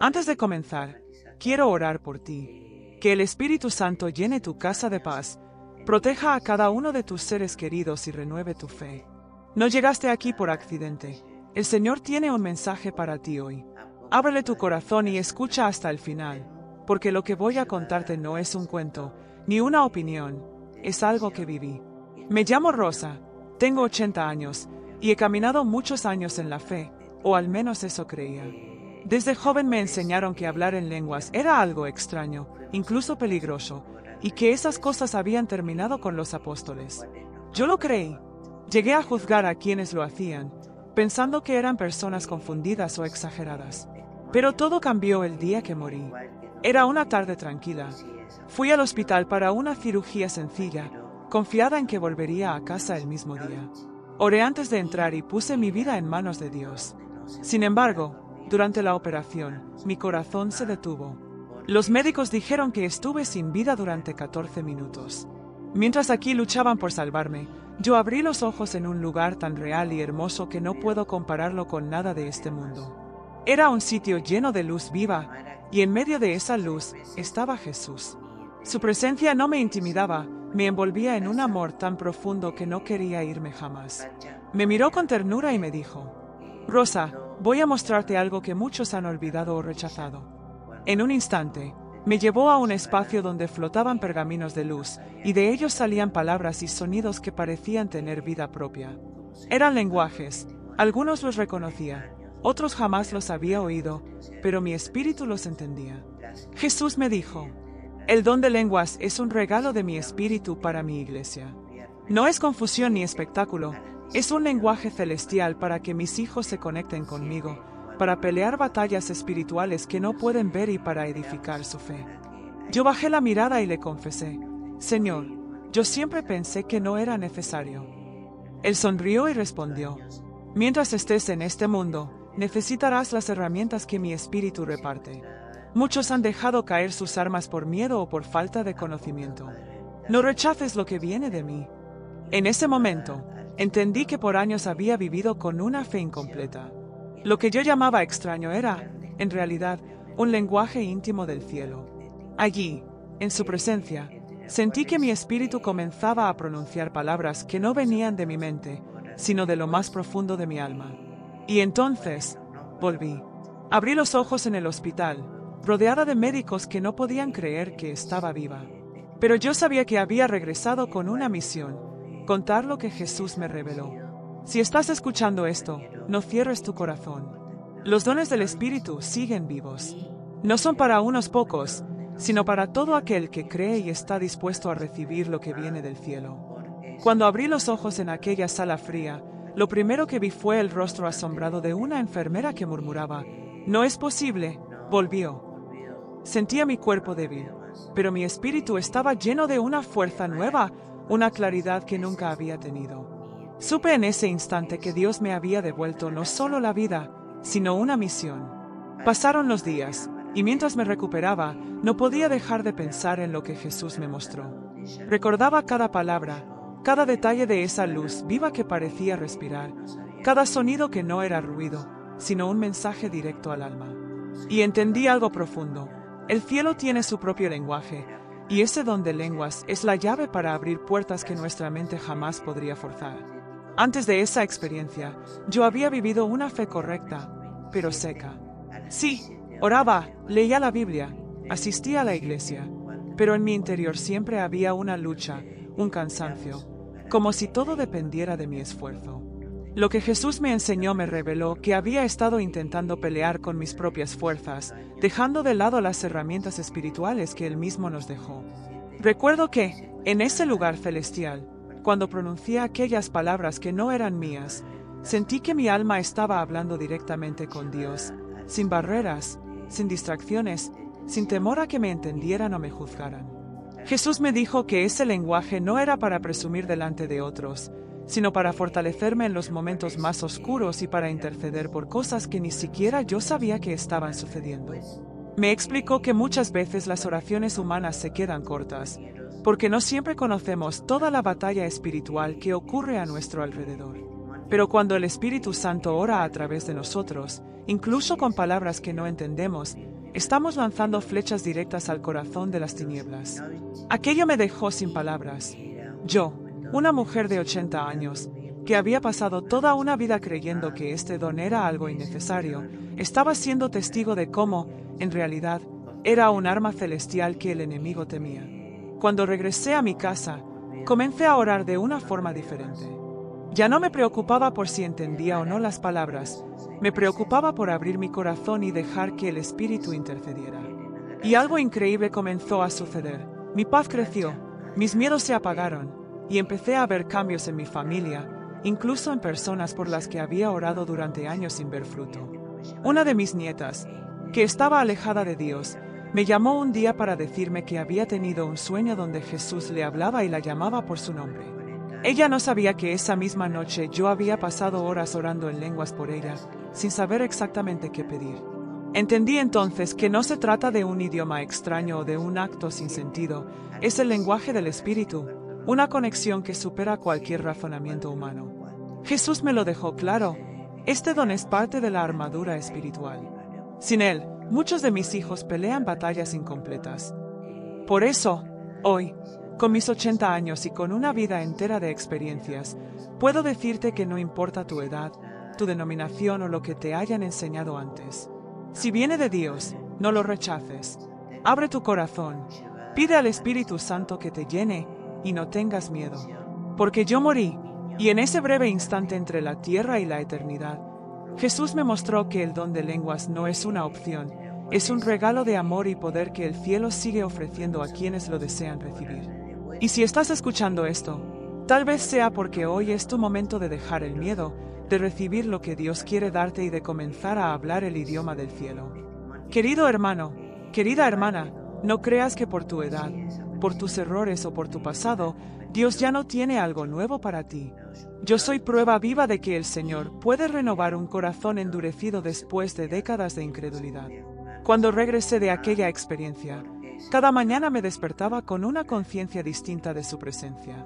Antes de comenzar, quiero orar por ti. Que el Espíritu Santo llene tu casa de paz, proteja a cada uno de tus seres queridos y renueve tu fe. No llegaste aquí por accidente. El Señor tiene un mensaje para ti hoy. Ábrele tu corazón y escucha hasta el final, porque lo que voy a contarte no es un cuento, ni una opinión, es algo que viví. Me llamo Rosa, tengo 80 años, y he caminado muchos años en la fe, o al menos eso creía. Desde joven me enseñaron que hablar en lenguas era algo extraño, incluso peligroso, y que esas cosas habían terminado con los apóstoles. Yo lo creí. Llegué a juzgar a quienes lo hacían, pensando que eran personas confundidas o exageradas. Pero todo cambió el día que morí. Era una tarde tranquila. Fui al hospital para una cirugía sencilla, confiada en que volvería a casa el mismo día. Oré antes de entrar y puse mi vida en manos de Dios. Sin embargo, durante la operación, mi corazón se detuvo. Los médicos dijeron que estuve sin vida durante 14 minutos. Mientras aquí luchaban por salvarme, yo abrí los ojos en un lugar tan real y hermoso que no puedo compararlo con nada de este mundo. Era un sitio lleno de luz viva, y en medio de esa luz estaba Jesús. Su presencia no me intimidaba, me envolvía en un amor tan profundo que no quería irme jamás. Me miró con ternura y me dijo: Rosa, voy a mostrarte algo que muchos han olvidado o rechazado. En un instante, me llevó a un espacio donde flotaban pergaminos de luz, y de ellos salían palabras y sonidos que parecían tener vida propia. Eran lenguajes, algunos los reconocía, otros jamás los había oído, pero mi espíritu los entendía. Jesús me dijo: el don de lenguas es un regalo de mi espíritu para mi iglesia. No es confusión ni espectáculo, es un lenguaje celestial para que mis hijos se conecten conmigo, para pelear batallas espirituales que no pueden ver y para edificar su fe. Yo bajé la mirada y le confesé: Señor, yo siempre pensé que no era necesario. Él sonrió y respondió: mientras estés en este mundo, necesitarás las herramientas que mi espíritu reparte. Muchos han dejado caer sus armas por miedo o por falta de conocimiento. No rechaces lo que viene de mí. En ese momento, entendí que por años había vivido con una fe incompleta. Lo que yo llamaba extraño era, en realidad, un lenguaje íntimo del cielo. Allí, en su presencia, sentí que mi espíritu comenzaba a pronunciar palabras que no venían de mi mente, sino de lo más profundo de mi alma. Y entonces, volví. Abrí los ojos en el hospital, rodeada de médicos que no podían creer que estaba viva. Pero yo sabía que había regresado con una misión: contar lo que Jesús me reveló. Si estás escuchando esto, no cierres tu corazón. Los dones del Espíritu siguen vivos. No son para unos pocos, sino para todo aquel que cree y está dispuesto a recibir lo que viene del cielo. Cuando abrí los ojos en aquella sala fría, lo primero que vi fue el rostro asombrado de una enfermera que murmuraba: «No es posible», volvió. Sentía mi cuerpo débil, pero mi espíritu estaba lleno de una fuerza nueva, una claridad que nunca había tenido. Supe en ese instante que Dios me había devuelto no solo la vida, sino una misión. Pasaron los días, y mientras me recuperaba, no podía dejar de pensar en lo que Jesús me mostró. Recordaba cada palabra, cada detalle de esa luz viva que parecía respirar, cada sonido que no era ruido, sino un mensaje directo al alma. Y entendí algo profundo: el cielo tiene su propio lenguaje, y ese don de lenguas es la llave para abrir puertas que nuestra mente jamás podría forzar. Antes de esa experiencia, yo había vivido una fe correcta, pero seca. Sí, oraba, leía la Biblia, asistía a la iglesia, pero en mi interior siempre había una lucha, un cansancio, como si todo dependiera de mi esfuerzo. Lo que Jesús me enseñó me reveló que había estado intentando pelear con mis propias fuerzas, dejando de lado las herramientas espirituales que Él mismo nos dejó. Recuerdo que, en ese lugar celestial, cuando pronuncié aquellas palabras que no eran mías, sentí que mi alma estaba hablando directamente con Dios, sin barreras, sin distracciones, sin temor a que me entendieran o me juzgaran. Jesús me dijo que ese lenguaje no era para presumir delante de otros, sino para fortalecerme en los momentos más oscuros y para interceder por cosas que ni siquiera yo sabía que estaban sucediendo. Me explicó que muchas veces las oraciones humanas se quedan cortas, porque no siempre conocemos toda la batalla espiritual que ocurre a nuestro alrededor. Pero cuando el Espíritu Santo ora a través de nosotros, incluso con palabras que no entendemos, estamos lanzando flechas directas al corazón de las tinieblas. Aquello me dejó sin palabras. Yo, una mujer de 80 años, que había pasado toda una vida creyendo que este don era algo innecesario, estaba siendo testigo de cómo, en realidad, era un arma celestial que el enemigo temía. Cuando regresé a mi casa, comencé a orar de una forma diferente. Ya no me preocupaba por si entendía o no las palabras, me preocupaba por abrir mi corazón y dejar que el Espíritu intercediera. Y algo increíble comenzó a suceder. Mi paz creció, mis miedos se apagaron, y empecé a ver cambios en mi familia, incluso en personas por las que había orado durante años sin ver fruto. Una de mis nietas, que estaba alejada de Dios, me llamó un día para decirme que había tenido un sueño donde Jesús le hablaba y la llamaba por su nombre. Ella no sabía que esa misma noche yo había pasado horas orando en lenguas por ella, sin saber exactamente qué pedir. Entendí entonces que no se trata de un idioma extraño o de un acto sin sentido, es el lenguaje del Espíritu, una conexión que supera cualquier razonamiento humano. Jesús me lo dejó claro, este don es parte de la armadura espiritual. Sin él, muchos de mis hijos pelean batallas incompletas. Por eso, hoy, con mis 80 años y con una vida entera de experiencias, puedo decirte que no importa tu edad, tu denominación o lo que te hayan enseñado antes. Si viene de Dios, no lo rechaces. Abre tu corazón, pide al Espíritu Santo que te llene y no tengas miedo. Porque yo morí, y en ese breve instante entre la tierra y la eternidad, Jesús me mostró que el don de lenguas no es una opción, es un regalo de amor y poder que el cielo sigue ofreciendo a quienes lo desean recibir. Y si estás escuchando esto, tal vez sea porque hoy es tu momento de dejar el miedo, de recibir lo que Dios quiere darte y de comenzar a hablar el idioma del cielo. Querido hermano, querida hermana, no creas que por tu edad, por tus errores o por tu pasado, Dios ya no tiene algo nuevo para ti. Yo soy prueba viva de que el Señor puede renovar un corazón endurecido después de décadas de incredulidad. Cuando regresé de aquella experiencia, cada mañana me despertaba con una conciencia distinta de su presencia.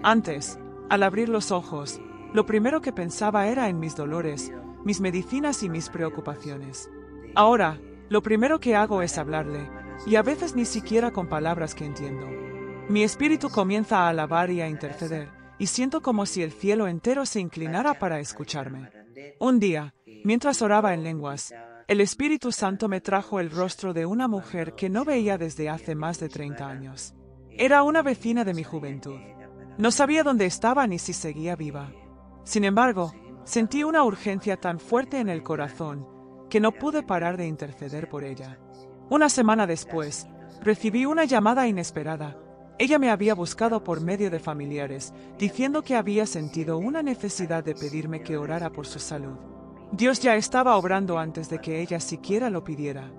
Antes, al abrir los ojos, lo primero que pensaba era en mis dolores, mis medicinas y mis preocupaciones. Ahora, lo primero que hago es hablarle, y a veces ni siquiera con palabras que entiendo. Mi espíritu comienza a alabar y a interceder, y siento como si el cielo entero se inclinara para escucharme. Un día, mientras oraba en lenguas, el Espíritu Santo me trajo el rostro de una mujer que no veía desde hace más de 30 años. Era una vecina de mi juventud. No sabía dónde estaba ni si seguía viva. Sin embargo, sentí una urgencia tan fuerte en el corazón que no pude parar de interceder por ella. Una semana después, recibí una llamada inesperada. Ella me había buscado por medio de familiares, diciendo que había sentido una necesidad de pedirme que orara por su salud. Dios ya estaba obrando antes de que ella siquiera lo pidiera.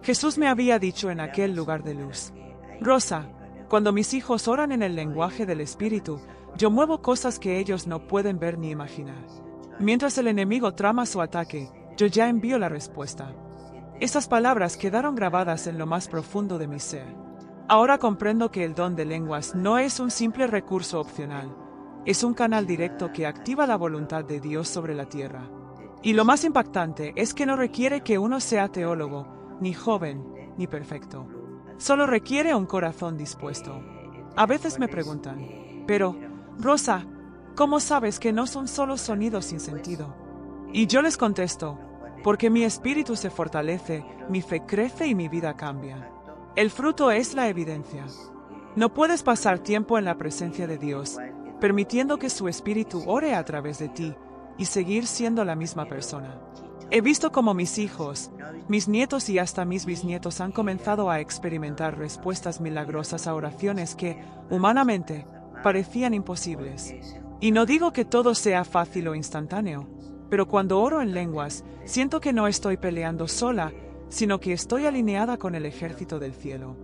Jesús me había dicho en aquel lugar de luz: Rosa, cuando mis hijos oran en el lenguaje del Espíritu, yo muevo cosas que ellos no pueden ver ni imaginar. Mientras el enemigo trama su ataque, yo ya envío la respuesta. Esas palabras quedaron grabadas en lo más profundo de mi ser. Ahora comprendo que el don de lenguas no es un simple recurso opcional, es un canal directo que activa la voluntad de Dios sobre la tierra. Y lo más impactante es que no requiere que uno sea teólogo, ni joven, ni perfecto. Solo requiere un corazón dispuesto. A veces me preguntan, pero, Rosa, ¿cómo sabes que no son solo sonidos sin sentido? Y yo les contesto, porque mi espíritu se fortalece, mi fe crece y mi vida cambia. El fruto es la evidencia. No puedes pasar tiempo en la presencia de Dios, permitiendo que su espíritu ore a través de ti, y seguir siendo la misma persona. He visto cómo mis hijos, mis nietos y hasta mis bisnietos han comenzado a experimentar respuestas milagrosas a oraciones que, humanamente, parecían imposibles. Y no digo que todo sea fácil o instantáneo, pero cuando oro en lenguas, siento que no estoy peleando sola, sino que estoy alineada con el ejército del cielo.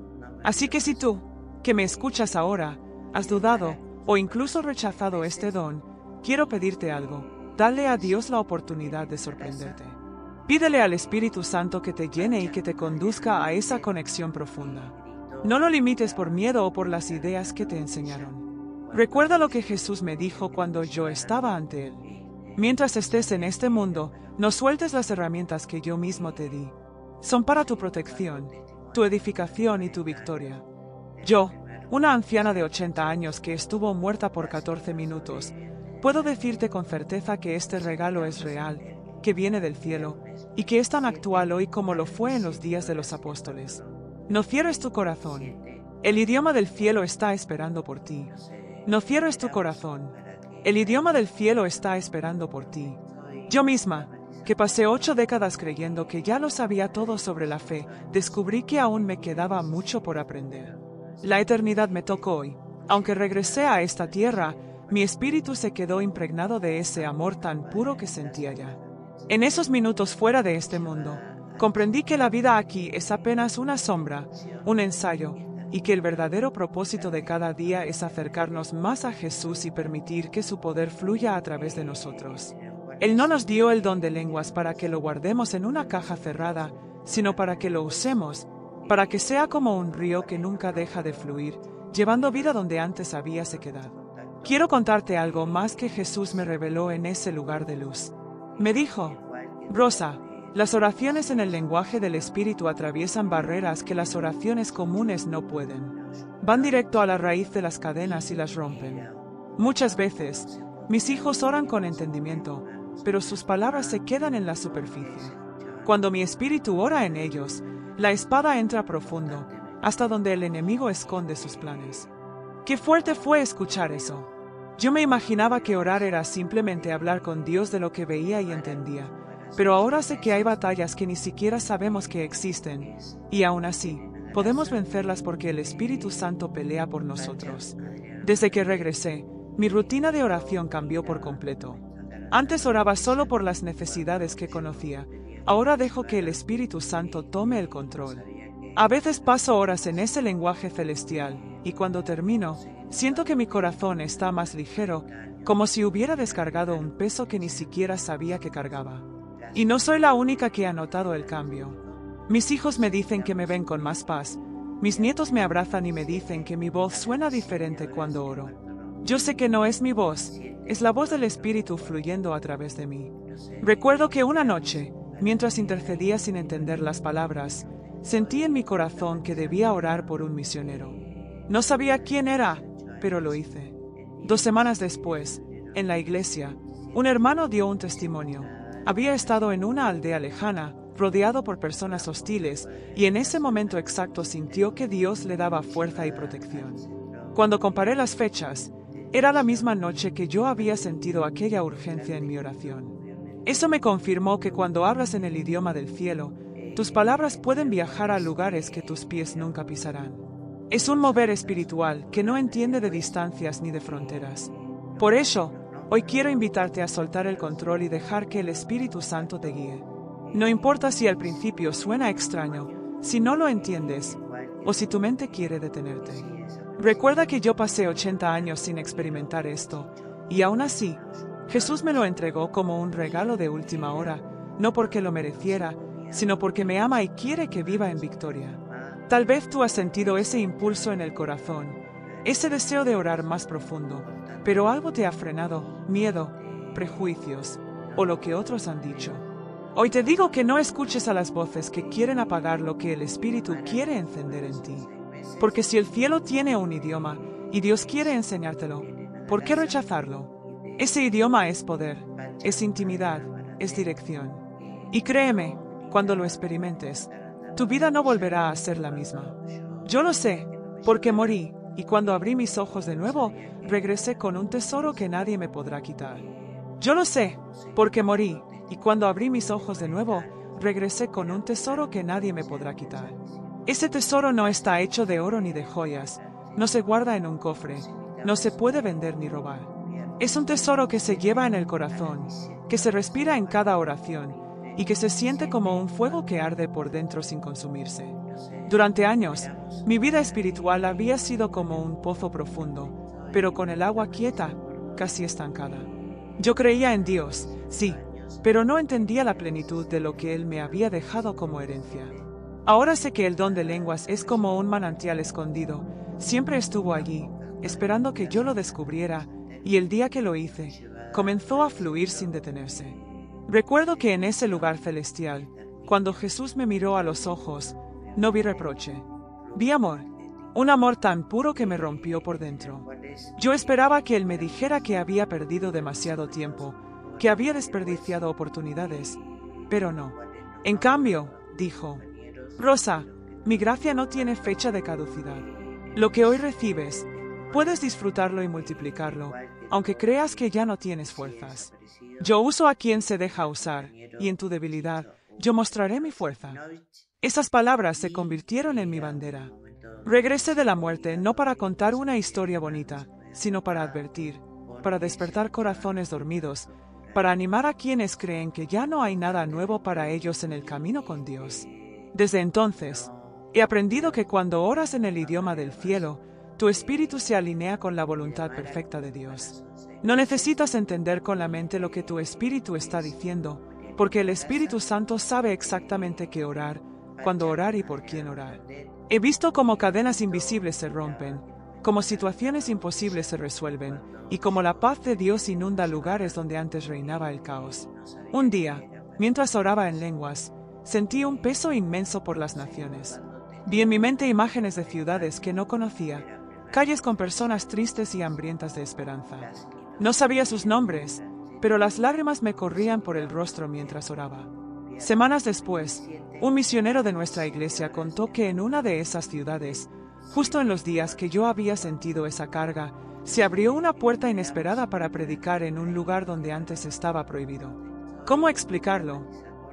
Así que si tú, que me escuchas ahora, has dudado o incluso rechazado este don, quiero pedirte algo. Dale a Dios la oportunidad de sorprenderte. Pídele al Espíritu Santo que te llene y que te conduzca a esa conexión profunda. No lo limites por miedo o por las ideas que te enseñaron. Recuerda lo que Jesús me dijo cuando yo estaba ante Él. Mientras estés en este mundo, no sueltes las herramientas que yo mismo te di. Son para tu protección, tu edificación y tu victoria. Yo, una anciana de 80 años que estuvo muerta por 14 minutos, puedo decirte con certeza que este regalo es real, que viene del cielo, y que es tan actual hoy como lo fue en los días de los apóstoles. No cierres tu corazón. El idioma del cielo está esperando por ti. No cierres tu corazón. El idioma del cielo está esperando por ti. Yo misma, que pasé 8 décadas creyendo que ya lo sabía todo sobre la fe, descubrí que aún me quedaba mucho por aprender. La eternidad me tocó hoy. Aunque regresé a esta tierra, mi espíritu se quedó impregnado de ese amor tan puro que sentía ya. En esos minutos fuera de este mundo, comprendí que la vida aquí es apenas una sombra, un ensayo, y que el verdadero propósito de cada día es acercarnos más a Jesús y permitir que su poder fluya a través de nosotros. Él no nos dio el don de lenguas para que lo guardemos en una caja cerrada, sino para que lo usemos, para que sea como un río que nunca deja de fluir, llevando vida donde antes había sequedad. Quiero contarte algo más que Jesús me reveló en ese lugar de luz. Me dijo: Rosa, las oraciones en el lenguaje del Espíritu atraviesan barreras que las oraciones comunes no pueden. Van directo a la raíz de las cadenas y las rompen. Muchas veces, mis hijos oran con entendimiento, pero sus palabras se quedan en la superficie. Cuando mi espíritu ora en ellos, la espada entra profundo, hasta donde el enemigo esconde sus planes. Qué fuerte fue escuchar eso. Yo me imaginaba que orar era simplemente hablar con Dios de lo que veía y entendía, pero ahora sé que hay batallas que ni siquiera sabemos que existen, y aún así, podemos vencerlas porque el Espíritu Santo pelea por nosotros. Desde que regresé, mi rutina de oración cambió por completo. Antes oraba solo por las necesidades que conocía, ahora dejo que el Espíritu Santo tome el control. A veces paso horas en ese lenguaje celestial, y cuando termino, siento que mi corazón está más ligero, como si hubiera descargado un peso que ni siquiera sabía que cargaba. Y no soy la única que ha notado el cambio. Mis hijos me dicen que me ven con más paz, mis nietos me abrazan y me dicen que mi voz suena diferente cuando oro. Yo sé que no es mi voz, es la voz del Espíritu fluyendo a través de mí. Recuerdo que una noche, mientras intercedía sin entender las palabras, sentí en mi corazón que debía orar por un misionero. No sabía quién era, pero lo hice. 2 semanas después, en la iglesia, un hermano dio un testimonio. Había estado en una aldea lejana, rodeado por personas hostiles, y en ese momento exacto sintió que Dios le daba fuerza y protección. Cuando comparé las fechas, era la misma noche que yo había sentido aquella urgencia en mi oración. Eso me confirmó que cuando hablas en el idioma del cielo, tus palabras pueden viajar a lugares que tus pies nunca pisarán. Es un mover espiritual que no entiende de distancias ni de fronteras. Por eso, hoy quiero invitarte a soltar el control y dejar que el Espíritu Santo te guíe. No importa si al principio suena extraño, si no lo entiendes, o si tu mente quiere detenerte. Recuerda que yo pasé 80 años sin experimentar esto, y aún así, Jesús me lo entregó como un regalo de última hora, no porque lo mereciera, sino porque me ama y quiere que viva en victoria. Tal vez tú has sentido ese impulso en el corazón, ese deseo de orar más profundo, pero algo te ha frenado, miedo, prejuicios, o lo que otros han dicho. Hoy te digo que no escuches a las voces que quieren apagar lo que el Espíritu quiere encender en ti. Porque si el cielo tiene un idioma, y Dios quiere enseñártelo, ¿por qué rechazarlo? Ese idioma es poder, es intimidad, es dirección. Y créeme, cuando lo experimentes, tu vida no volverá a ser la misma. Yo lo sé, porque morí, y cuando abrí mis ojos de nuevo, regresé con un tesoro que nadie me podrá quitar. Yo lo sé, porque morí, y cuando abrí mis ojos de nuevo, regresé con un tesoro que nadie me podrá quitar. Ese tesoro no está hecho de oro ni de joyas, no se guarda en un cofre, no se puede vender ni robar. Es un tesoro que se lleva en el corazón, que se respira en cada oración, y que se siente como un fuego que arde por dentro sin consumirse. Durante años, mi vida espiritual había sido como un pozo profundo, pero con el agua quieta, casi estancada. Yo creía en Dios, sí, pero no entendía la plenitud de lo que Él me había dejado como herencia. Ahora sé que el don de lenguas es como un manantial escondido, siempre estuvo allí, esperando que yo lo descubriera, y el día que lo hice, comenzó a fluir sin detenerse. Recuerdo que en ese lugar celestial, cuando Jesús me miró a los ojos, no vi reproche. Vi amor, un amor tan puro que me rompió por dentro. Yo esperaba que Él me dijera que había perdido demasiado tiempo, que había desperdiciado oportunidades, pero no. En cambio, dijo: Rosa, mi gracia no tiene fecha de caducidad. Lo que hoy recibes, puedes disfrutarlo y multiplicarlo, aunque creas que ya no tienes fuerzas. Yo uso a quien se deja usar, y en tu debilidad, yo mostraré mi fuerza. Esas palabras se convirtieron en mi bandera. Regresé de la muerte no para contar una historia bonita, sino para advertir, para despertar corazones dormidos, para animar a quienes creen que ya no hay nada nuevo para ellos en el camino con Dios. Desde entonces, he aprendido que cuando oras en el idioma del cielo, tu espíritu se alinea con la voluntad perfecta de Dios. No necesitas entender con la mente lo que tu espíritu está diciendo, porque el Espíritu Santo sabe exactamente qué orar, cuándo orar y por quién orar. He visto cómo cadenas invisibles se rompen, cómo situaciones imposibles se resuelven, y cómo la paz de Dios inunda lugares donde antes reinaba el caos. Un día, mientras oraba en lenguas, sentí un peso inmenso por las naciones. Vi en mi mente imágenes de ciudades que no conocía, calles con personas tristes y hambrientas de esperanza. No sabía sus nombres, pero las lágrimas me corrían por el rostro mientras oraba. Semanas después, un misionero de nuestra iglesia contó que en una de esas ciudades, justo en los días que yo había sentido esa carga, se abrió una puerta inesperada para predicar en un lugar donde antes estaba prohibido. ¿Cómo explicarlo?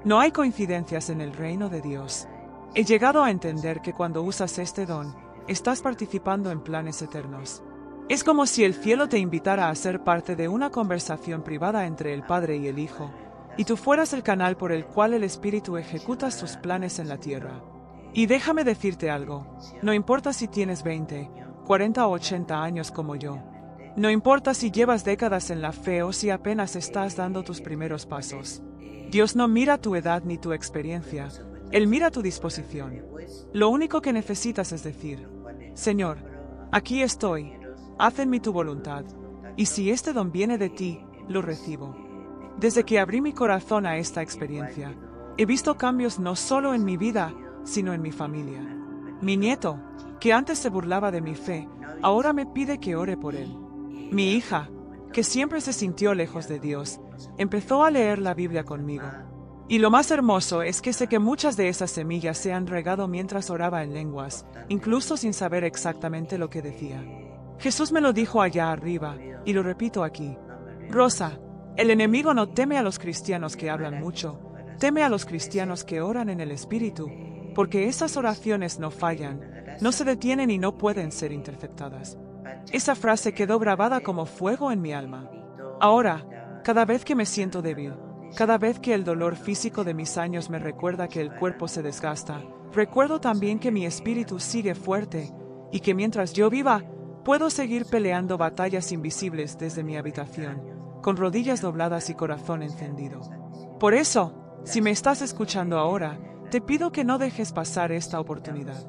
No hay coincidencias en el reino de Dios. He llegado a entender que cuando usas este don, estás participando en planes eternos. Es como si el cielo te invitara a ser parte de una conversación privada entre el Padre y el Hijo, y tú fueras el canal por el cual el Espíritu ejecuta sus planes en la tierra. Y déjame decirte algo, no importa si tienes 20, 40 o 80 años como yo. No importa si llevas décadas en la fe o si apenas estás dando tus primeros pasos. Dios no mira tu edad ni tu experiencia, Él mira tu disposición. Lo único que necesitas es decir: Señor, aquí estoy, haz en mí tu voluntad, y si este don viene de ti, lo recibo. Desde que abrí mi corazón a esta experiencia, he visto cambios no solo en mi vida, sino en mi familia. Mi nieto, que antes se burlaba de mi fe, ahora me pide que ore por él. Mi hija, que siempre se sintió lejos de Dios, empezó a leer la Biblia conmigo. Y lo más hermoso es que sé que muchas de esas semillas se han regado mientras oraba en lenguas, incluso sin saber exactamente lo que decía. Jesús me lo dijo allá arriba, y lo repito aquí. Rosa, el enemigo no teme a los cristianos que hablan mucho, teme a los cristianos que oran en el Espíritu, porque esas oraciones no fallan, no se detienen y no pueden ser interceptadas. Esa frase quedó grabada como fuego en mi alma. Ahora, cada vez que me siento débil, cada vez que el dolor físico de mis años me recuerda que el cuerpo se desgasta, recuerdo también que mi espíritu sigue fuerte, y que mientras yo viva, puedo seguir peleando batallas invisibles desde mi habitación, con rodillas dobladas y corazón encendido. Por eso, si me estás escuchando ahora, te pido que no dejes pasar esta oportunidad.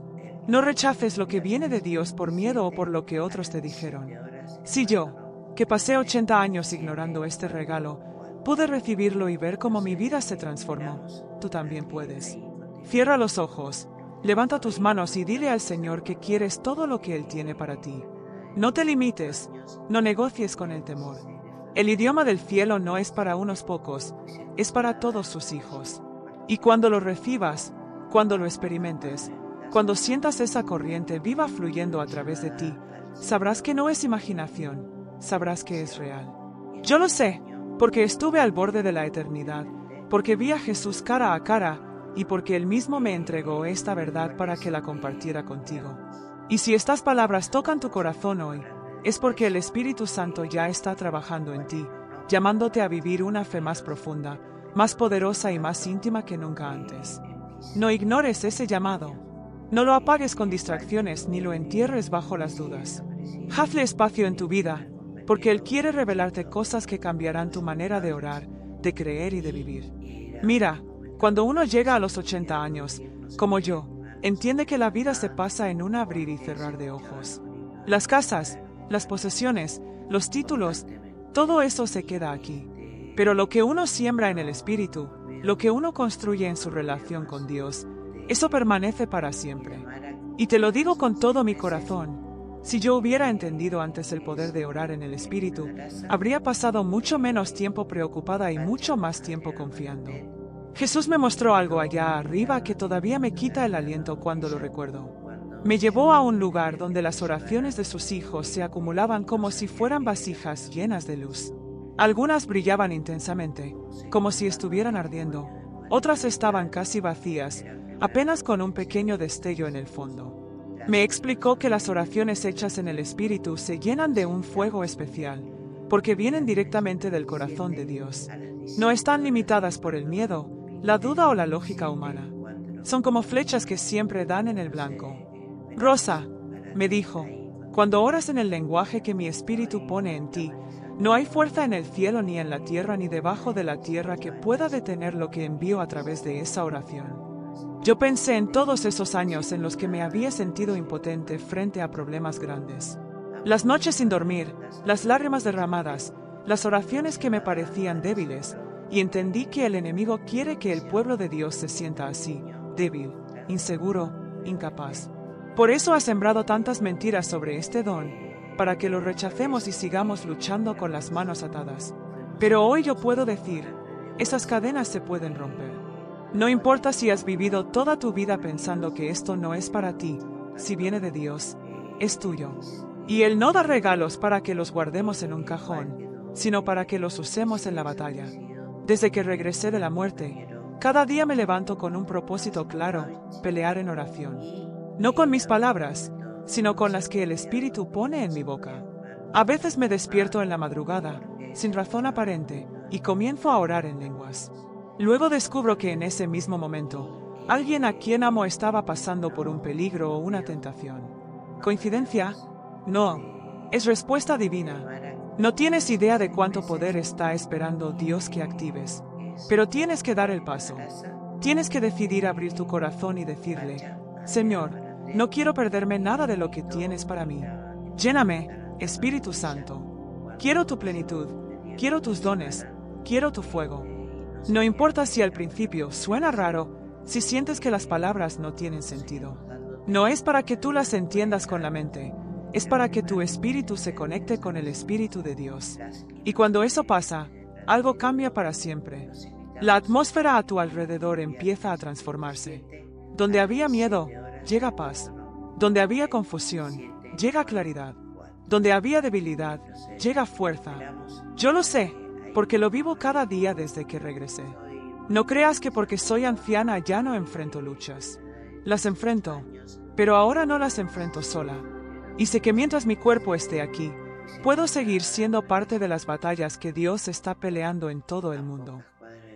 No rechaces lo que viene de Dios por miedo o por lo que otros te dijeron. Si yo, que pasé 80 años ignorando este regalo, pude recibirlo y ver cómo mi vida se transformó, tú también puedes. Cierra los ojos, levanta tus manos y dile al Señor que quieres todo lo que Él tiene para ti. No te limites, no negocies con el temor. El idioma del cielo no es para unos pocos, es para todos sus hijos. Y cuando lo recibas, cuando lo experimentes, cuando sientas esa corriente viva fluyendo a través de ti, sabrás que no es imaginación, sabrás que es real. Yo lo sé, porque estuve al borde de la eternidad, porque vi a Jesús cara a cara, y porque Él mismo me entregó esta verdad para que la compartiera contigo. Y si estas palabras tocan tu corazón hoy, es porque el Espíritu Santo ya está trabajando en ti, llamándote a vivir una fe más profunda, más poderosa y más íntima que nunca antes. No ignores ese llamado. No lo apagues con distracciones ni lo entierres bajo las dudas. Hazle espacio en tu vida, porque Él quiere revelarte cosas que cambiarán tu manera de orar, de creer y de vivir. Mira, cuando uno llega a los 80 años, como yo, entiende que la vida se pasa en un abrir y cerrar de ojos. Las casas, las posesiones, los títulos, Todo eso se queda aquí. Pero lo que uno siembra en el Espíritu, lo que uno construye en su relación con Dios, eso permanece para siempre. Y te lo digo con todo mi corazón. Si yo hubiera entendido antes el poder de orar en el Espíritu, habría pasado mucho menos tiempo preocupada y mucho más tiempo confiando. Jesús me mostró algo allá arriba que todavía me quita el aliento cuando lo recuerdo. Me llevó a un lugar donde las oraciones de sus hijos se acumulaban como si fueran vasijas llenas de luz. Algunas brillaban intensamente, como si estuvieran ardiendo. Otras estaban casi vacías, apenas con un pequeño destello en el fondo. Me explicó que las oraciones hechas en el Espíritu se llenan de un fuego especial, porque vienen directamente del corazón de Dios. No están limitadas por el miedo, la duda o la lógica humana. Son como flechas que siempre dan en el blanco. Rosa, me dijo, cuando oras en el lenguaje que mi Espíritu pone en ti, no hay fuerza en el cielo ni en la tierra ni debajo de la tierra que pueda detener lo que envío a través de esa oración. Yo pensé en todos esos años en los que me había sentido impotente frente a problemas grandes. Las noches sin dormir, las lágrimas derramadas, las oraciones que me parecían débiles, y entendí que el enemigo quiere que el pueblo de Dios se sienta así, débil, inseguro, incapaz. Por eso ha sembrado tantas mentiras sobre este don, para que lo rechacemos y sigamos luchando con las manos atadas. Pero hoy yo puedo decir, esas cadenas se pueden romper. No importa si has vivido toda tu vida pensando que esto no es para ti, si viene de Dios, es tuyo. Y Él no da regalos para que los guardemos en un cajón, sino para que los usemos en la batalla. Desde que regresé de la muerte, cada día me levanto con un propósito claro, pelear en oración. No con mis palabras, sino con las que el Espíritu pone en mi boca. A veces me despierto en la madrugada, sin razón aparente, y comienzo a orar en lenguas. Luego descubro que en ese mismo momento, alguien a quien amo estaba pasando por un peligro o una tentación. ¿Coincidencia? No, es respuesta divina. No tienes idea de cuánto poder está esperando Dios que actives. Pero tienes que dar el paso. Tienes que decidir abrir tu corazón y decirle, Señor, no quiero perderme nada de lo que tienes para mí. Lléname, Espíritu Santo. Quiero tu plenitud, quiero tus dones, quiero tu fuego. No importa si al principio suena raro, si sientes que las palabras no tienen sentido. No es para que tú las entiendas con la mente, es para que tu espíritu se conecte con el Espíritu de Dios. Y cuando eso pasa, algo cambia para siempre. La atmósfera a tu alrededor empieza a transformarse. Donde había miedo, llega paz. Donde había confusión, llega claridad. Donde había debilidad, llega fuerza. Yo lo sé, porque lo vivo cada día desde que regresé. No creas que porque soy anciana ya no enfrento luchas. Las enfrento, pero ahora no las enfrento sola. Y sé que mientras mi cuerpo esté aquí, puedo seguir siendo parte de las batallas que Dios está peleando en todo el mundo.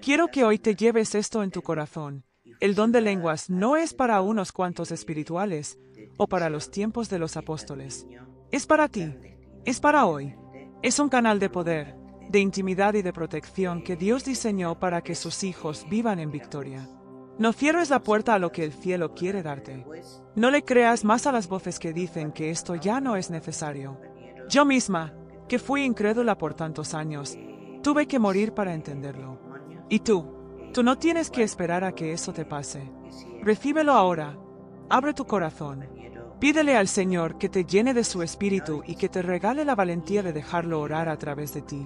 Quiero que hoy te lleves esto en tu corazón. El don de lenguas no es para unos cuantos espirituales o para los tiempos de los apóstoles. Es para ti, es para hoy. Es un canal de poder, de intimidad y de protección que Dios diseñó para que sus hijos vivan en victoria. No cierres la puerta a lo que el cielo quiere darte. No le creas más a las voces que dicen que esto ya no es necesario. Yo misma, que fui incrédula por tantos años, tuve que morir para entenderlo. Y tú no tienes que esperar a que eso te pase. Recíbelo ahora. Abre tu corazón. Pídele al Señor que te llene de su Espíritu y que te regale la valentía de dejarlo orar a través de ti.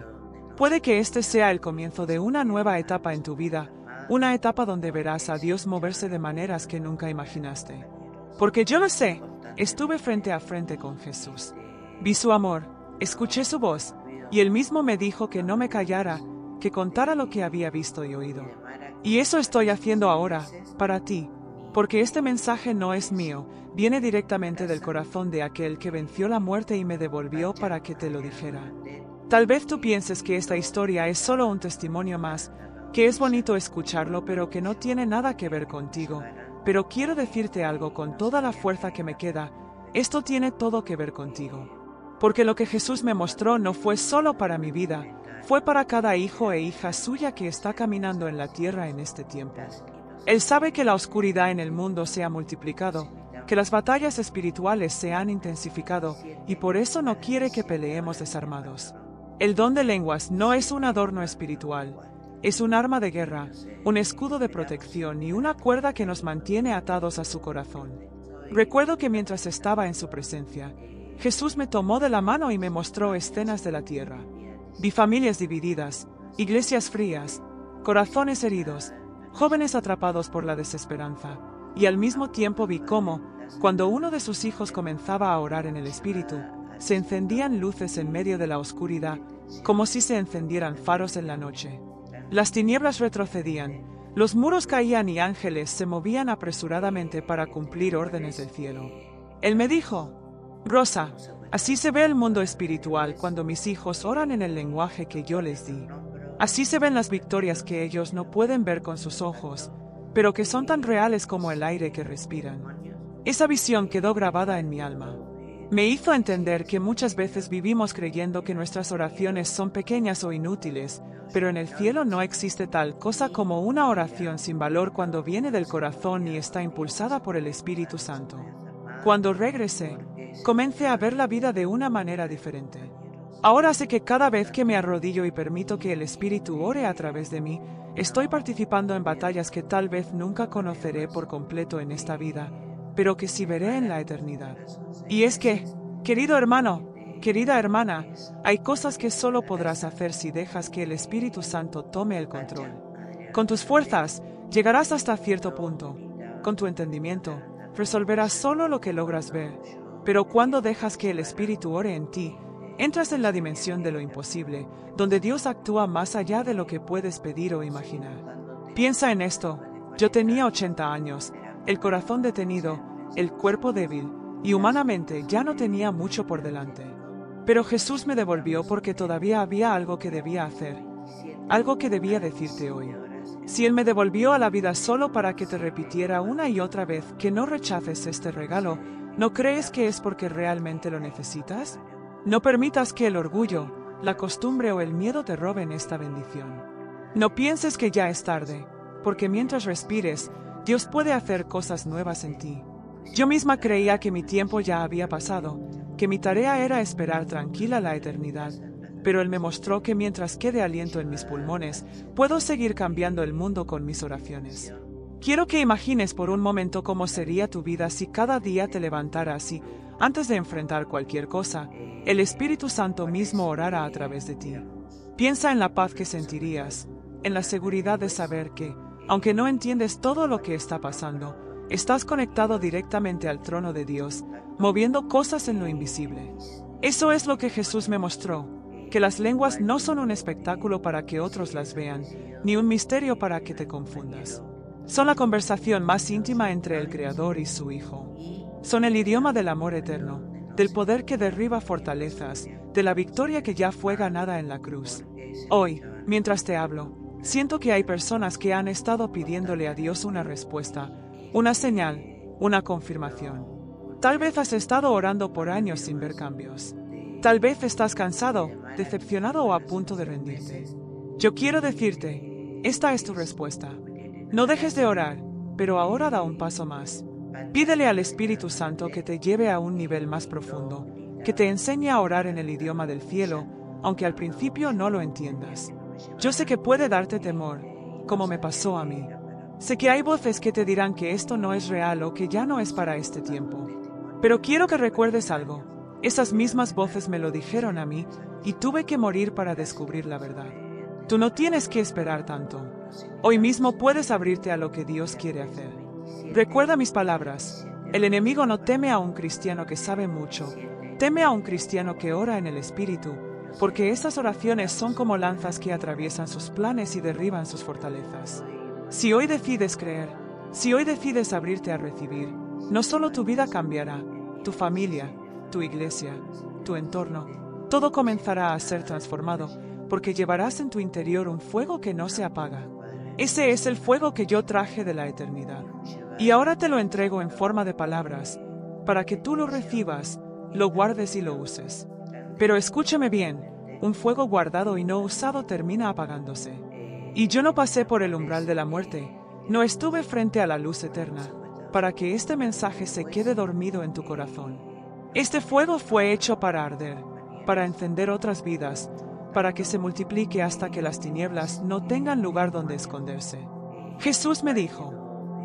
Puede que este sea el comienzo de una nueva etapa en tu vida, una etapa donde verás a Dios moverse de maneras que nunca imaginaste. Porque yo lo sé, estuve frente a frente con Jesús. Vi su amor, escuché su voz, y Él mismo me dijo que no me callara, que contara lo que había visto y oído. Y eso estoy haciendo ahora, para ti, porque este mensaje no es mío, viene directamente del corazón de aquel que venció la muerte y me devolvió para que te lo dijera. Tal vez tú pienses que esta historia es solo un testimonio más, que es bonito escucharlo pero que no tiene nada que ver contigo. Pero quiero decirte algo con toda la fuerza que me queda, esto tiene todo que ver contigo. Porque lo que Jesús me mostró no fue solo para mi vida, fue para cada hijo e hija suya que está caminando en la tierra en este tiempo. Él sabe que la oscuridad en el mundo se ha multiplicado, que las batallas espirituales se han intensificado, y por eso no quiere que peleemos desarmados. El don de lenguas no es un adorno espiritual, es un arma de guerra, un escudo de protección y una cuerda que nos mantiene atados a su corazón. Recuerdo que mientras estaba en su presencia, Jesús me tomó de la mano y me mostró escenas de la tierra. Vi familias divididas, iglesias frías, corazones heridos, jóvenes atrapados por la desesperanza, y al mismo tiempo vi cómo, cuando uno de sus hijos comenzaba a orar en el Espíritu, se encendían luces en medio de la oscuridad, como si se encendieran faros en la noche. Las tinieblas retrocedían, los muros caían y ángeles se movían apresuradamente para cumplir órdenes del cielo. Él me dijo: Rosa, así se ve el mundo espiritual cuando mis hijos oran en el lenguaje que yo les di. Así se ven las victorias que ellos no pueden ver con sus ojos, pero que son tan reales como el aire que respiran. Esa visión quedó grabada en mi alma. Me hizo entender que muchas veces vivimos creyendo que nuestras oraciones son pequeñas o inútiles, pero en el cielo no existe tal cosa como una oración sin valor cuando viene del corazón y está impulsada por el Espíritu Santo. Cuando regresé, comencé a ver la vida de una manera diferente. Ahora sé que cada vez que me arrodillo y permito que el Espíritu ore a través de mí, estoy participando en batallas que tal vez nunca conoceré por completo en esta vida, pero que sí veré en la eternidad. Y es que, querido hermano, querida hermana, hay cosas que solo podrás hacer si dejas que el Espíritu Santo tome el control. Con tus fuerzas, llegarás hasta cierto punto. Con tu entendimiento, resolverás solo lo que logras ver. Pero cuando dejas que el Espíritu ore en ti, entras en la dimensión de lo imposible, donde Dios actúa más allá de lo que puedes pedir o imaginar. Piensa en esto: yo tenía 80 años, el corazón detenido, el cuerpo débil, y humanamente ya no tenía mucho por delante. Pero Jesús me devolvió porque todavía había algo que debía hacer, algo que debía decirte hoy. Si Él me devolvió a la vida solo para que te repitiera una y otra vez que no rechaces este regalo, ¿no crees que es porque realmente lo necesitas? No permitas que el orgullo, la costumbre o el miedo te roben esta bendición. No pienses que ya es tarde, porque mientras respires, Dios puede hacer cosas nuevas en ti. Yo misma creía que mi tiempo ya había pasado, que mi tarea era esperar tranquila la eternidad, pero Él me mostró que mientras quede aliento en mis pulmones, puedo seguir cambiando el mundo con mis oraciones. Quiero que imagines por un momento cómo sería tu vida si cada día te levantaras y, antes de enfrentar cualquier cosa, el Espíritu Santo mismo orara a través de ti. Piensa en la paz que sentirías, en la seguridad de saber que, aunque no entiendes todo lo que está pasando, estás conectado directamente al trono de Dios, moviendo cosas en lo invisible. Eso es lo que Jesús me mostró, que las lenguas no son un espectáculo para que otros las vean, ni un misterio para que te confundas. Son la conversación más íntima entre el Creador y su Hijo. Son el idioma del amor eterno, del poder que derriba fortalezas, de la victoria que ya fue ganada en la cruz. Hoy, mientras te hablo, siento que hay personas que han estado pidiéndole a Dios una respuesta, una señal, una confirmación. Tal vez has estado orando por años sin ver cambios. Tal vez estás cansado, decepcionado o a punto de rendirte. Yo quiero decirte, esta es tu respuesta. No dejes de orar, pero ahora da un paso más. Pídele al Espíritu Santo que te lleve a un nivel más profundo, que te enseñe a orar en el idioma del cielo, aunque al principio no lo entiendas. Yo sé que puede darte temor, como me pasó a mí. Sé que hay voces que te dirán que esto no es real o que ya no es para este tiempo. Pero quiero que recuerdes algo. Esas mismas voces me lo dijeron a mí, y tuve que morir para descubrir la verdad. Tú no tienes que esperar tanto. Hoy mismo puedes abrirte a lo que Dios quiere hacer. Recuerda mis palabras. El enemigo no teme a un cristiano que sabe mucho. Teme a un cristiano que ora en el Espíritu, porque estas oraciones son como lanzas que atraviesan sus planes y derriban sus fortalezas. Si hoy decides creer, si hoy decides abrirte a recibir, no solo tu vida cambiará, tu familia, tu iglesia, tu entorno, todo comenzará a ser transformado, porque llevarás en tu interior un fuego que no se apaga. Ese es el fuego que yo traje de la eternidad. Y ahora te lo entrego en forma de palabras, para que tú lo recibas, lo guardes y lo uses. Pero escúchame bien, un fuego guardado y no usado termina apagándose. Y yo no pasé por el umbral de la muerte, no estuve frente a la luz eterna, para que este mensaje se quede dormido en tu corazón. Este fuego fue hecho para arder, para encender otras vidas, para que se multiplique hasta que las tinieblas no tengan lugar donde esconderse. Jesús me dijo: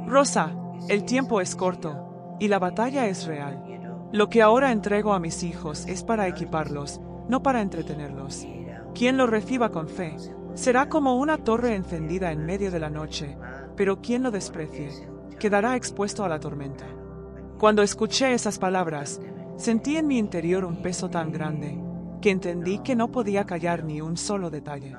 Rosa, el tiempo es corto, y la batalla es real. Lo que ahora entrego a mis hijos es para equiparlos, no para entretenerlos. Quien lo reciba con fe, será como una torre encendida en medio de la noche, pero quien lo desprecie, quedará expuesto a la tormenta. Cuando escuché esas palabras, sentí en mi interior un peso tan grande, que entendí que no podía callar ni un solo detalle.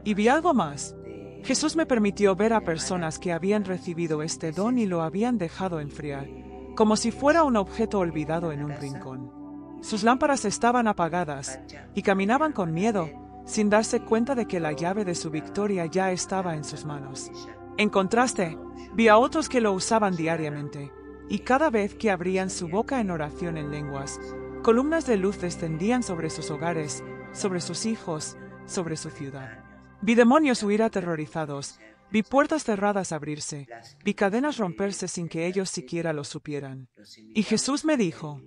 Y vi algo más. Jesús me permitió ver a personas que habían recibido este don y lo habían dejado enfriar, como si fuera un objeto olvidado en un rincón. Sus lámparas estaban apagadas, y caminaban con miedo, sin darse cuenta de que la llave de su victoria ya estaba en sus manos. En contraste, vi a otros que lo usaban diariamente, y cada vez que abrían su boca en oración en lenguas, columnas de luz descendían sobre sus hogares, sobre sus hijos, sobre su ciudad. Vi demonios huir aterrorizados, vi puertas cerradas abrirse, vi cadenas romperse sin que ellos siquiera lo supieran. Y Jesús me dijo: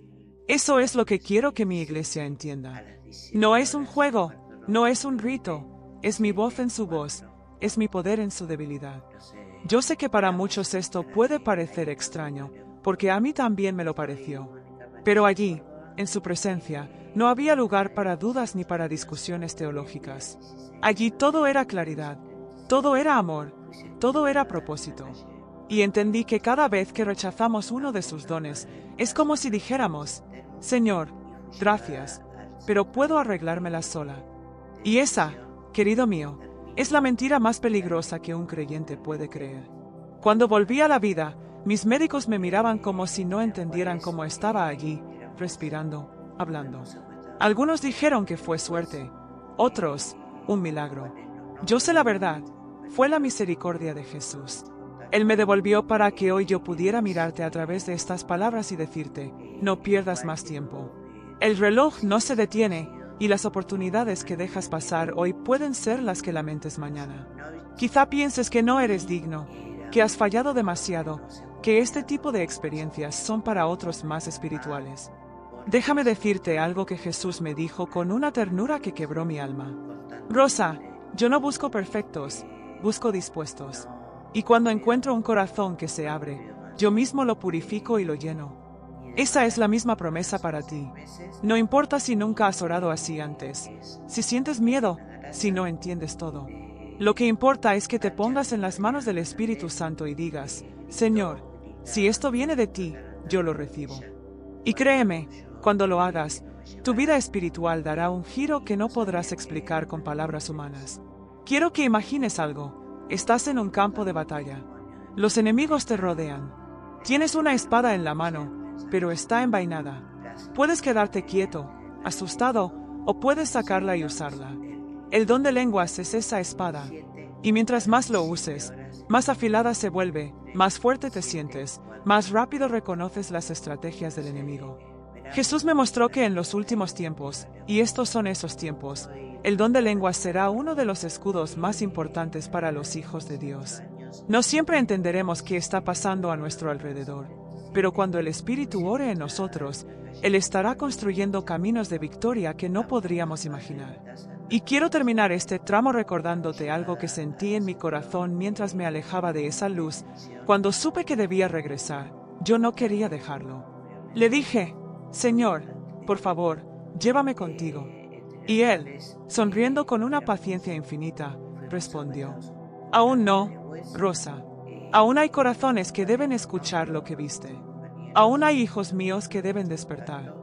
eso es lo que quiero que mi iglesia entienda. No es un juego, no es un rito, es mi voz en su voz, es mi poder en su debilidad. Yo sé que para muchos esto puede parecer extraño, porque a mí también me lo pareció. Pero allí, en su presencia, no había lugar para dudas ni para discusiones teológicas. Allí todo era claridad, todo era amor, todo era propósito. Y entendí que cada vez que rechazamos uno de sus dones, es como si dijéramos: Señor, gracias, pero puedo arreglármela sola. Y esa, querido mío, es la mentira más peligrosa que un creyente puede creer. Cuando volví a la vida, mis médicos me miraban como si no entendieran cómo estaba allí, respirando, hablando. Algunos dijeron que fue suerte, otros, un milagro. Yo sé la verdad, fue la misericordia de Jesús. Él me devolvió para que hoy yo pudiera mirarte a través de estas palabras y decirte: no pierdas más tiempo. El reloj no se detiene, y las oportunidades que dejas pasar hoy pueden ser las que lamentes mañana. Quizá pienses que no eres digno, que has fallado demasiado, que este tipo de experiencias son para otros más espirituales. Déjame decirte algo que Jesús me dijo con una ternura que quebró mi alma. Rosa, yo no busco perfectos, busco dispuestos. Y cuando encuentro un corazón que se abre, yo mismo lo purifico y lo lleno. Esa es la misma promesa para ti. No importa si nunca has orado así antes, si sientes miedo, si no entiendes todo. Lo que importa es que te pongas en las manos del Espíritu Santo y digas: Señor, si esto viene de ti, yo lo recibo. Y créeme, cuando lo hagas, tu vida espiritual dará un giro que no podrás explicar con palabras humanas. Quiero que imagines algo. Estás en un campo de batalla. Los enemigos te rodean. Tienes una espada en la mano, pero está envainada. Puedes quedarte quieto, asustado, o puedes sacarla y usarla. El don de lenguas es esa espada, y mientras más lo uses, más afilada se vuelve, más fuerte te sientes, más rápido reconoces las estrategias del enemigo. Jesús me mostró que en los últimos tiempos, y estos son esos tiempos, el don de lenguas será uno de los escudos más importantes para los hijos de Dios. No siempre entenderemos qué está pasando a nuestro alrededor, pero cuando el Espíritu ore en nosotros, Él estará construyendo caminos de victoria que no podríamos imaginar. Y quiero terminar este tramo recordándote algo que sentí en mi corazón mientras me alejaba de esa luz. Cuando supe que debía regresar, yo no quería dejarlo. Le dije: Señor, por favor, llévame contigo. Y Él, sonriendo con una paciencia infinita, respondió: aún no, Rosa. Aún hay corazones que deben escuchar lo que viste. Aún hay hijos míos que deben despertar.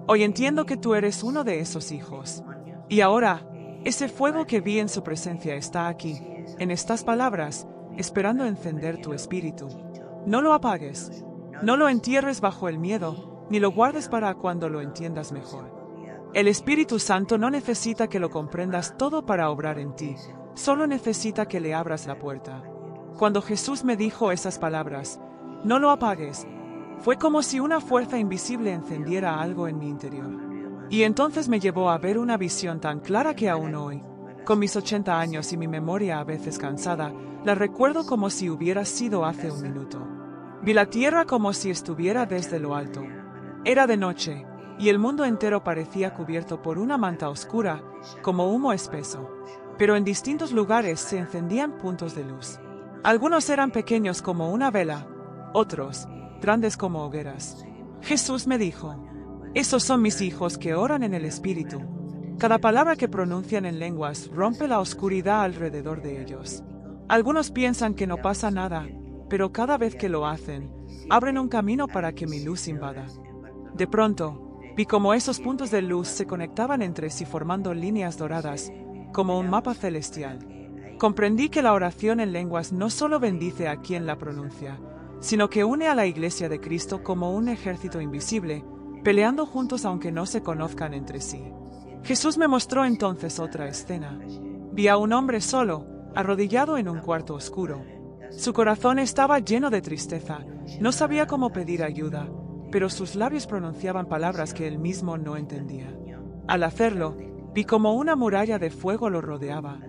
Hoy entiendo que tú eres uno de esos hijos. Y ahora, ese fuego que vi en su presencia está aquí, en estas palabras, esperando encender tu espíritu. No lo apagues. No lo entierres bajo el miedo, ni lo guardes para cuando lo entiendas mejor. El Espíritu Santo no necesita que lo comprendas todo para obrar en ti, solo necesita que le abras la puerta. Cuando Jesús me dijo esas palabras: no lo apagues, fue como si una fuerza invisible encendiera algo en mi interior. Y entonces me llevó a ver una visión tan clara que aún hoy, con mis 80 años y mi memoria a veces cansada, la recuerdo como si hubiera sido hace un minuto. Vi la tierra como si estuviera desde lo alto. Era de noche, y el mundo entero parecía cubierto por una manta oscura, como humo espeso. Pero en distintos lugares se encendían puntos de luz. Algunos eran pequeños como una vela, otros, grandes como hogueras. Jesús me dijo: esos son mis hijos que oran en el Espíritu. Cada palabra que pronuncian en lenguas rompe la oscuridad alrededor de ellos. Algunos piensan que no pasa nada, pero cada vez que lo hacen, abren un camino para que mi luz invada. De pronto, vi cómo esos puntos de luz se conectaban entre sí formando líneas doradas, como un mapa celestial. Comprendí que la oración en lenguas no solo bendice a quien la pronuncia, sino que une a la Iglesia de Cristo como un ejército invisible, peleando juntos aunque no se conozcan entre sí. Jesús me mostró entonces otra escena. Vi a un hombre solo, arrodillado en un cuarto oscuro. Su corazón estaba lleno de tristeza, no sabía cómo pedir ayuda, pero sus labios pronunciaban palabras que él mismo no entendía. Al hacerlo, vi como una muralla de fuego lo rodeaba.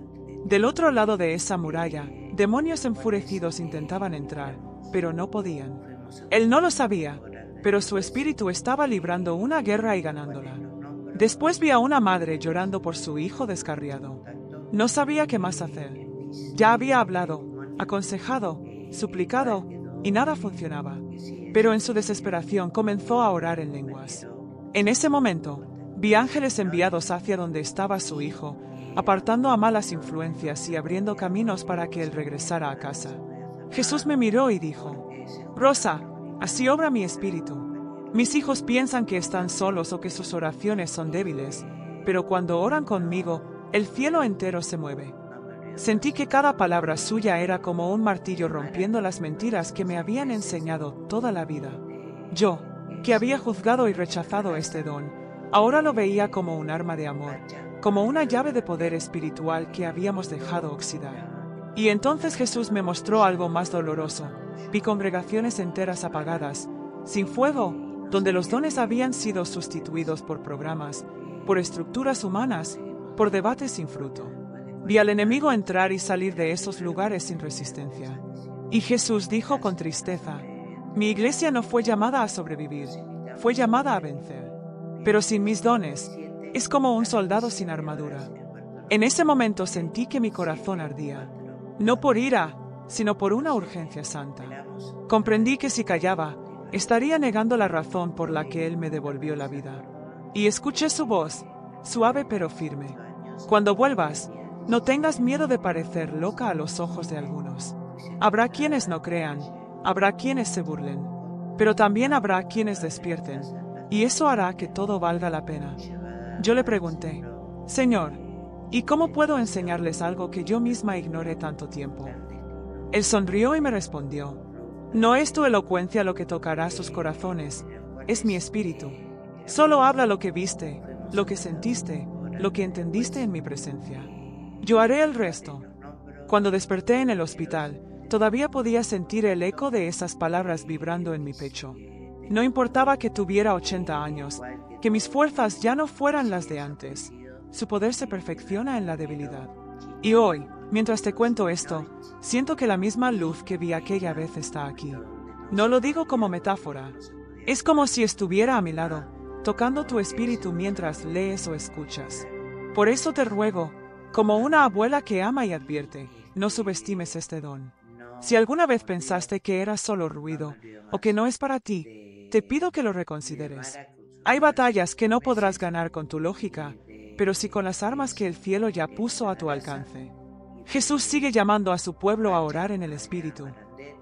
Del otro lado de esa muralla, demonios enfurecidos intentaban entrar, pero no podían. Él no lo sabía, pero su espíritu estaba librando una guerra y ganándola. Después vi a una madre llorando por su hijo descarriado. No sabía qué más hacer. Ya había hablado, aconsejado, suplicado, y nada funcionaba. Pero en su desesperación comenzó a orar en lenguas. En ese momento, vi ángeles enviados hacia donde estaba su hijo, apartando a malas influencias y abriendo caminos para que él regresara a casa. Jesús me miró y dijo: Rosa, así obra mi espíritu. Mis hijos piensan que están solos o que sus oraciones son débiles, pero cuando oran conmigo, el cielo entero se mueve. Sentí que cada palabra suya era como un martillo rompiendo las mentiras que me habían enseñado toda la vida. Yo, que había juzgado y rechazado este don, ahora lo veía como un arma de amor, como una llave de poder espiritual que habíamos dejado oxidar. Y entonces Jesús me mostró algo más doloroso. Vi congregaciones enteras apagadas, sin fuego, donde los dones habían sido sustituidos por programas, por estructuras humanas, por debates sin fruto. Vi al enemigo entrar y salir de esos lugares sin resistencia. Y Jesús dijo con tristeza: mi iglesia no fue llamada a sobrevivir, fue llamada a vencer. Pero sin mis dones, es como un soldado sin armadura. En ese momento sentí que mi corazón ardía, no por ira, sino por una urgencia santa. Comprendí que si callaba, estaría negando la razón por la que Él me devolvió la vida. Y escuché su voz, suave pero firme: cuando vuelvas, no tengas miedo de parecer loca a los ojos de algunos. Habrá quienes no crean, habrá quienes se burlen, pero también habrá quienes despierten, y eso hará que todo valga la pena. Yo le pregunté: Señor, ¿y cómo puedo enseñarles algo que yo misma ignoré tanto tiempo? Él sonrió y me respondió: no es tu elocuencia lo que tocará sus corazones, es mi espíritu. Solo habla lo que viste, lo que sentiste, lo que entendiste en mi presencia. Yo haré el resto. Cuando desperté en el hospital, todavía podía sentir el eco de esas palabras vibrando en mi pecho. No importaba que tuviera 80 años, que mis fuerzas ya no fueran las de antes. Su poder se perfecciona en la debilidad. Y hoy, mientras te cuento esto, siento que la misma luz que vi aquella vez está aquí. No lo digo como metáfora. Es como si estuviera a mi lado, tocando tu espíritu mientras lees o escuchas. Por eso te ruego, como una abuela que ama y advierte, no subestimes este don. Si alguna vez pensaste que era solo ruido, o que no es para ti, te pido que lo reconsideres. Hay batallas que no podrás ganar con tu lógica, pero sí con las armas que el cielo ya puso a tu alcance. Jesús sigue llamando a su pueblo a orar en el Espíritu.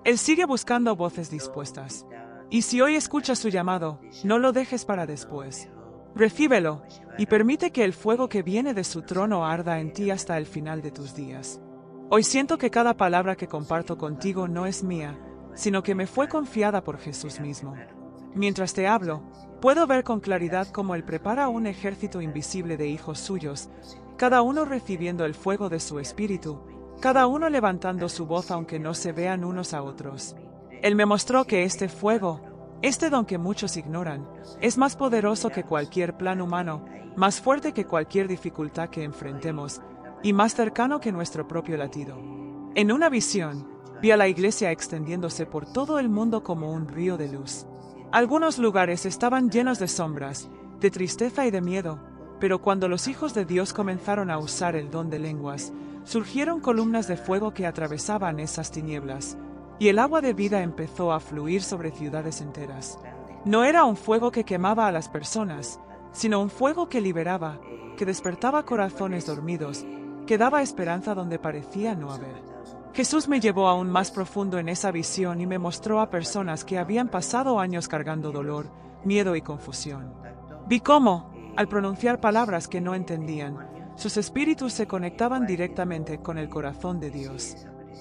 Él sigue buscando voces dispuestas. Y si hoy escuchas su llamado, no lo dejes para después. Recíbelo, y permite que el fuego que viene de su trono arda en ti hasta el final de tus días. Hoy siento que cada palabra que comparto contigo no es mía, sino que me fue confiada por Jesús mismo. Mientras te hablo, puedo ver con claridad cómo Él prepara un ejército invisible de hijos suyos, cada uno recibiendo el fuego de su espíritu, cada uno levantando su voz aunque no se vean unos a otros. Él me mostró que este fuego, este don que muchos ignoran, es más poderoso que cualquier plan humano, más fuerte que cualquier dificultad que enfrentemos, y más cercano que nuestro propio latido. En una visión, vi a la iglesia extendiéndose por todo el mundo como un río de luz. Algunos lugares estaban llenos de sombras, de tristeza y de miedo, pero cuando los hijos de Dios comenzaron a usar el don de lenguas, surgieron columnas de fuego que atravesaban esas tinieblas, y el agua de vida empezó a fluir sobre ciudades enteras. No era un fuego que quemaba a las personas, sino un fuego que liberaba, que despertaba corazones dormidos, que daba esperanza donde parecía no haber. Jesús me llevó aún más profundo en esa visión y me mostró a personas que habían pasado años cargando dolor, miedo y confusión. Vi cómo, al pronunciar palabras que no entendían, sus espíritus se conectaban directamente con el corazón de Dios.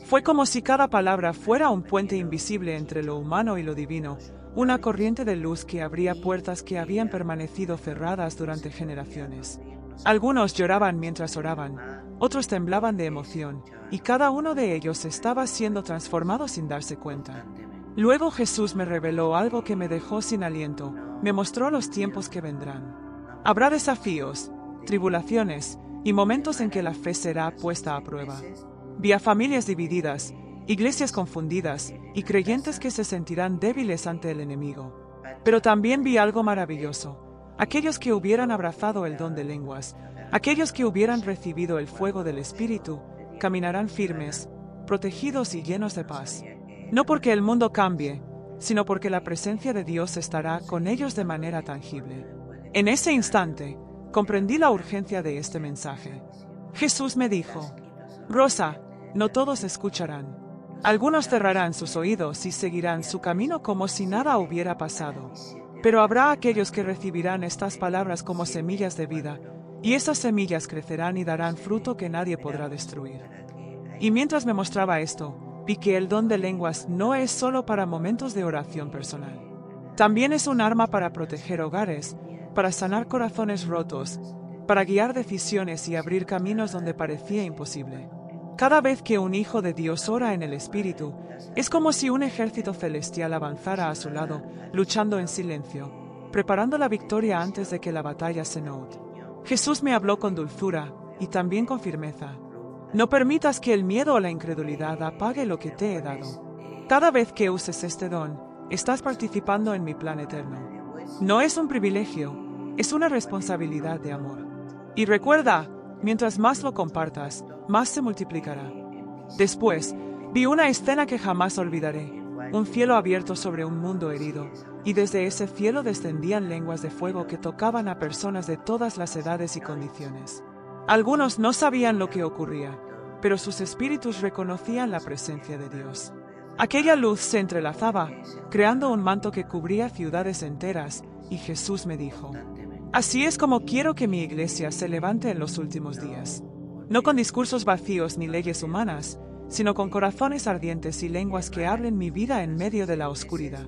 Fue como si cada palabra fuera un puente invisible entre lo humano y lo divino, una corriente de luz que abría puertas que habían permanecido cerradas durante generaciones. Algunos lloraban mientras oraban, otros temblaban de emoción, y cada uno de ellos estaba siendo transformado sin darse cuenta. Luego Jesús me reveló algo que me dejó sin aliento, me mostró los tiempos que vendrán. Habrá desafíos, tribulaciones y momentos en que la fe será puesta a prueba. Vi a familias divididas, iglesias confundidas y creyentes que se sentirán débiles ante el enemigo. Pero también vi algo maravilloso. Aquellos que hubieran abrazado el don de lenguas, aquellos que hubieran recibido el fuego del Espíritu, caminarán firmes, protegidos y llenos de paz. No porque el mundo cambie, sino porque la presencia de Dios estará con ellos de manera tangible. En ese instante, comprendí la urgencia de este mensaje. Jesús me dijo: Rosa, no todos escucharán. Algunos cerrarán sus oídos y seguirán su camino como si nada hubiera pasado. Pero habrá aquellos que recibirán estas palabras como semillas de vida, y esas semillas crecerán y darán fruto que nadie podrá destruir. Y mientras me mostraba esto, vi que el don de lenguas no es solo para momentos de oración personal. También es un arma para proteger hogares, para sanar corazones rotos, para guiar decisiones y abrir caminos donde parecía imposible. Cada vez que un hijo de Dios ora en el Espíritu, es como si un ejército celestial avanzara a su lado, luchando en silencio, preparando la victoria antes de que la batalla se note. Jesús me habló con dulzura y también con firmeza. No permitas que el miedo o la incredulidad apague lo que te he dado. Cada vez que uses este don, estás participando en mi plan eterno. No es un privilegio, es una responsabilidad de amor. Y recuerda, mientras más lo compartas, más se multiplicará. Después, vi una escena que jamás olvidaré, un cielo abierto sobre un mundo herido, y desde ese cielo descendían lenguas de fuego que tocaban a personas de todas las edades y condiciones. Algunos no sabían lo que ocurría, pero sus espíritus reconocían la presencia de Dios. Aquella luz se entrelazaba, creando un manto que cubría ciudades enteras, y Jesús me dijo: Así es como quiero que mi iglesia se levante en los últimos días. No con discursos vacíos ni leyes humanas, sino con corazones ardientes y lenguas que hablen mi vida en medio de la oscuridad.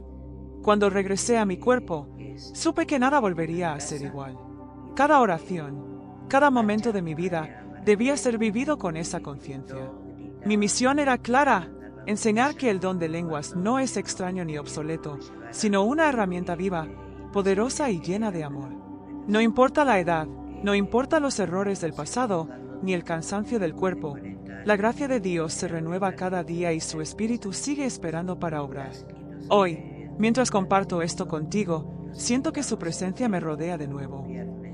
Cuando regresé a mi cuerpo, supe que nada volvería a ser igual. Cada oración, cada momento de mi vida, debía ser vivido con esa conciencia. Mi misión era clara: enseñar que el don de lenguas no es extraño ni obsoleto, sino una herramienta viva, poderosa y llena de amor. No importa la edad, no importa los errores del pasado, ni el cansancio del cuerpo, la gracia de Dios se renueva cada día y su Espíritu sigue esperando para obrar. Hoy, mientras comparto esto contigo, siento que su presencia me rodea de nuevo.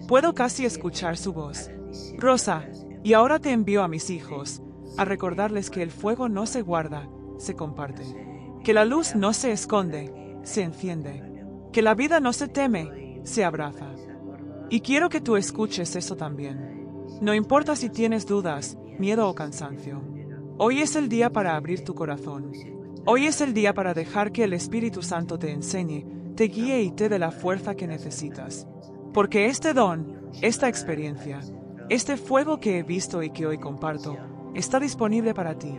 Puedo casi escuchar su voz. Rosa, y ahora te envío a mis hijos, a recordarles que el fuego no se guarda, se comparte. Que la luz no se esconde, se enciende. Que la vida no se teme, se abraza. Y quiero que tú escuches eso también. No importa si tienes dudas, miedo o cansancio. Hoy es el día para abrir tu corazón. Hoy es el día para dejar que el Espíritu Santo te enseñe, te guíe y te dé la fuerza que necesitas. Porque este don, esta experiencia, este fuego que he visto y que hoy comparto, está disponible para ti.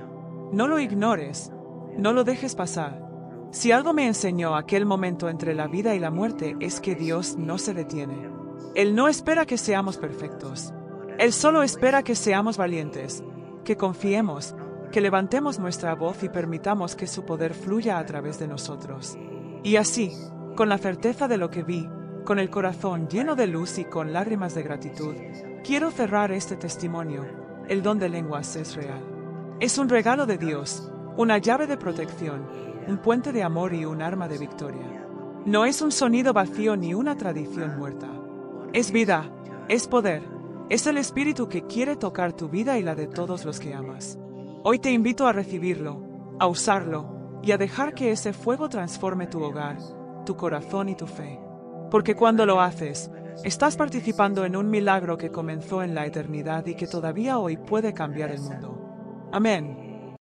No lo ignores, no lo dejes pasar. Si algo me enseñó aquel momento entre la vida y la muerte es que Dios no se detiene. Él no espera que seamos perfectos. Él solo espera que seamos valientes, que confiemos, que levantemos nuestra voz y permitamos que su poder fluya a través de nosotros. Y así, con la certeza de lo que vi, con el corazón lleno de luz y con lágrimas de gratitud, quiero cerrar este testimonio. El don de lenguas es real. Es un regalo de Dios, una llave de protección, un puente de amor y un arma de victoria. No es un sonido vacío ni una tradición muerta. Es vida, es poder, es el Espíritu que quiere tocar tu vida y la de todos los que amas. Hoy te invito a recibirlo, a usarlo y a dejar que ese fuego transforme tu hogar, tu corazón y tu fe. Porque cuando lo haces, estás participando en un milagro que comenzó en la eternidad y que todavía hoy puede cambiar el mundo. Amén.